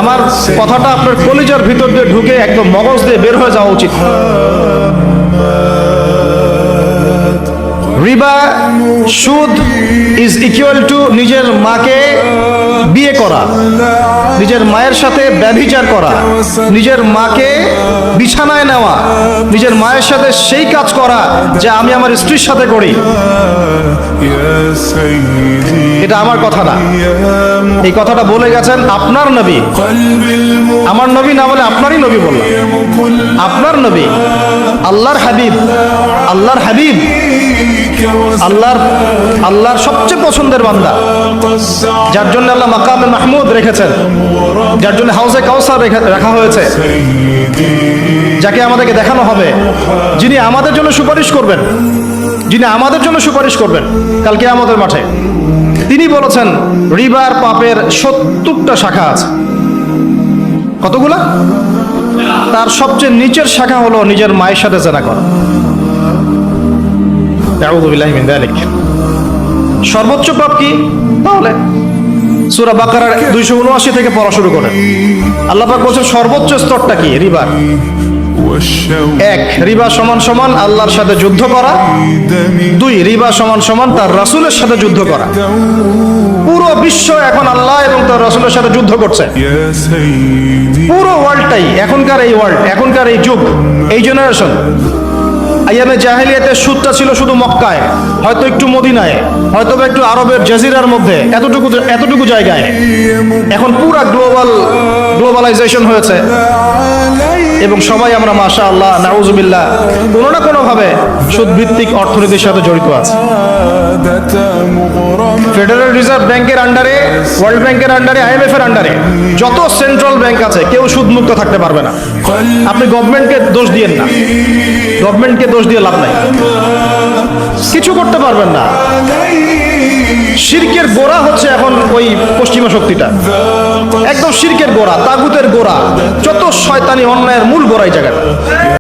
আমার কথাটা আপনার কলিজার ভিতর দিয়ে ঢুকে একদম মগজ দিয়ে বের হয়ে যাওয়া উচিত। রিবা, সুদ ইজ ইকুয়াল টু নিজের মাকে বিয়ে করা, নিজের মায়ের সাথে ব্যভিচার করা, নিজের মাকে বিছানায় নেওয়া, নিজের মায়ের সাথে সেই কাজ করা যা আমি আমার স্ত্রীর সাথে করি। এটা আমার কথা না, এই কথাটা বলে গেছেন আপনার নবী। আমার নবী না বলে আপনারই নবী বললাম। আপনার নবী, আল্লাহর হাবিব, আল্লাহর হাবিব, আল্লাহর সবচেয়ে পছন্দের বান্দা, যার জন্য আল্লাহ মাকামে মাহমুদ রেখেছেন, যার জন্য হাউজে কাউসার রাখা হয়েছে, যাকে আমাদেরকে দেখানো হবে, যিনি আমাদের জন্য সুপারিশ করবেন, যিনি আমাদের জন্য সুপারিশ করবেন কাল কিয়ামতের মাঠে। তিনি বলেছেন রিবার পাপের 70টা শাখা আছে। কতগুলা? তার সবচেয়ে নিচের শাখা হলো নিজের মায়ের সাথে জেনা করা। আউযু বিল্লাহি মিন যালিক। সর্বোচ্চ পাপ কি তাহলে? সূরা বাকারার 279 থেকে পড়া শুরু করেন। আল্লাহ পাক বলেন সর্বোচ্চ স্তরটা কি? রিবা। এক, রিবা সমান সমান আল্লাহর সাথে যুদ্ধ করা। দুই, রিবা সমান সমান তার রাসূলের সাথে যুদ্ধ করা। পুরো বিশ্ব এখন আল্লাহ এবং তার রাসূলের সাথে যুদ্ধ করছে। পুরো ওয়ার্ল্ডটাই, এখনকার এই ওয়ার্ল্ড, এখনকার এই যুগ, এই জেনারেশন। আইয়ামে জাহেলিয়াতের সুদটা ছিল শুধু মক্কায়, হয়তো একটু মদিনায়, হয়তো একটু আরবের জাজিরার মধ্যে, এতটুকু জায়গায়। এখন পুরা গ্লোবালাইজেশন হয়েছে এবং সবাই আমরা মাশাআল্লাহ নাউজুবিল্লাহ কোনো না কোনো ভাবে সুদ ভিত্তিক অর্থনীতির সাথে জড়িত আছে। ফেডারেল রিজার্ভ ব্যাংকের আন্ডারে, ওয়ার্ল্ড ব্যাংকের আন্ডারে, IMF এর আন্ডারে যত সেন্ট্রাল ব্যাংক আছে কেউ সুদ মুক্ত থাকতে পারবে না। আপনি গভর্নমেন্টকে দোষ দিয়েন না, গভর্নমেন্টকে দোষ দিয়ে লাভ নাই, কিছু করতে পারবেন না। শিরকের গোড়া হচ্ছে এখন ওই পশ্চিমা শক্তিটা, একদম শিরকের গোড়া, তাগুতের গোড়া, যত শয়তানি অন্যায়ের মূল গোড়াই জায়গাটা।